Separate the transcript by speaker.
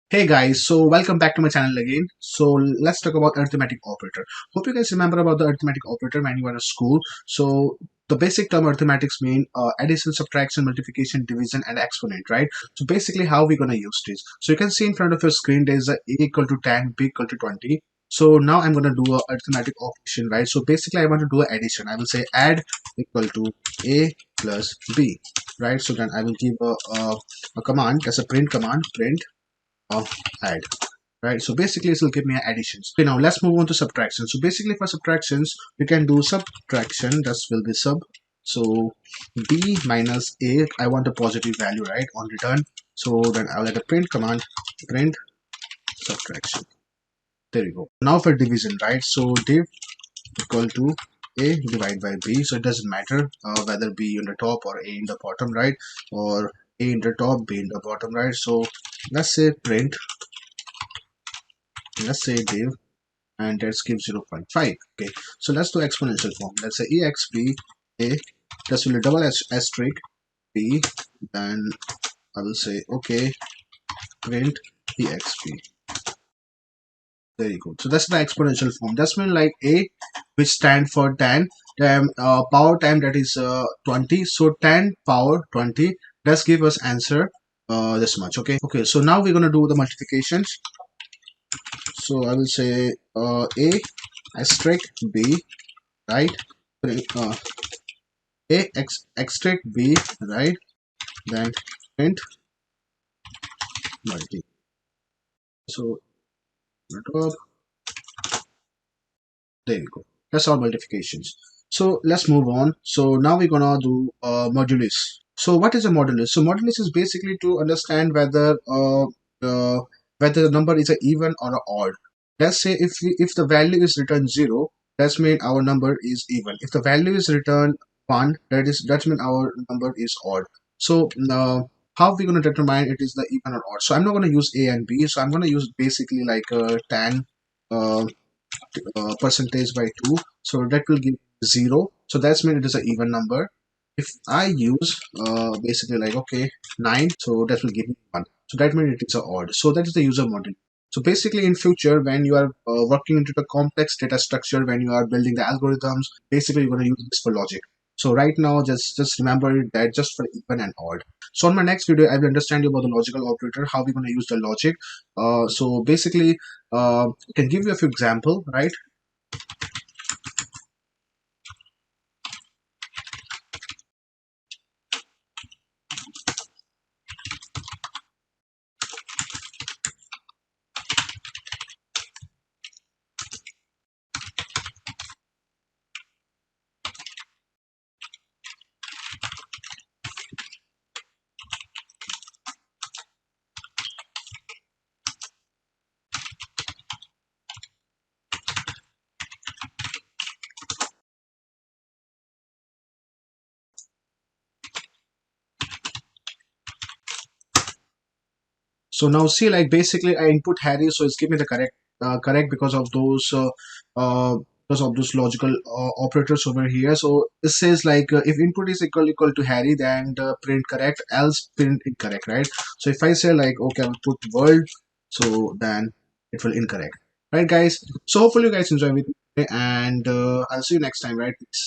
Speaker 1: Hey guys, so welcome back to my channel again. So let's talk about arithmetic operator. Hope you guys remember about the arithmetic operator when you were in school. So the basic term arithmetics mean addition, subtraction, multiplication, division, and exponent, right? So basically how we're gonna use this. So you can see in front of your screen there's a equal to 10, b equal to 20. So now I'm gonna do a arithmetic operation, right? So basically I want to do an addition. I will say add equal to a plus b, right? So then I will give a command, that's a print command, print of add, right? So basically it will give me additions. Okay, now let's move on to subtraction. So basically for subtractions we can do subtraction, that will be sub. So b minus a, I want a positive value, right, on return. So then I'll add a print command, print subtraction. There you go. Now for division, right? So div equal to a divided by b. So it doesn't matter whether b in the top or a in the bottom, right? Or a in the top, b in the bottom, right? So let's say print, let's say div, and let's give 0.5. Okay, so let's do exponential form. Let's say exp a, this will be double asterisk b, then I will say okay, print exp. There you go. So that's the exponential form. That's mean like a, which stand for 10 power time, that is 20. So 10 power 20, let's give us answer this much. Okay, so now we're gonna do the multiplications. So I will say a asterisk b, right? uh, a extract b, right? Then print multi. So top, there you go. That's all multiplications. So let's move on. So now we're gonna do modulus. So what is a modulus? So modulus is basically to understand uh, whether the number is an even or an odd. Let's say if the value is returned 0, that's mean our number is even. If the value is returned 1, that mean our number is odd. So how we gonna determine it is the even or odd? So I'm not gonna use a and b. So I'm gonna use basically like 10 uh, percentage by 2, so that will give 0. So that's mean it is an even number. If I use basically like okay 9, so that will give me 1, so that means it is a odd. So that is the user model. So basically in future when you are working into the complex data structure, when you are building the algorithms, basically you're going to use this for logic. So right now just remember that just for even and odd. So on my next video I will understand you about the logical operator, how we're going to use the logic. So basically I can give you a few example, right? So now see, like basically I input Harry, so it's give me the correct because of uh, those logical operators over here. So it says like if input is equal to Harry, then print correct, else print incorrect, right? So if I say like okay, I will put world, so then it will incorrect, right, guys? So hopefully you guys enjoy with me, and I'll see you next time, right? Peace.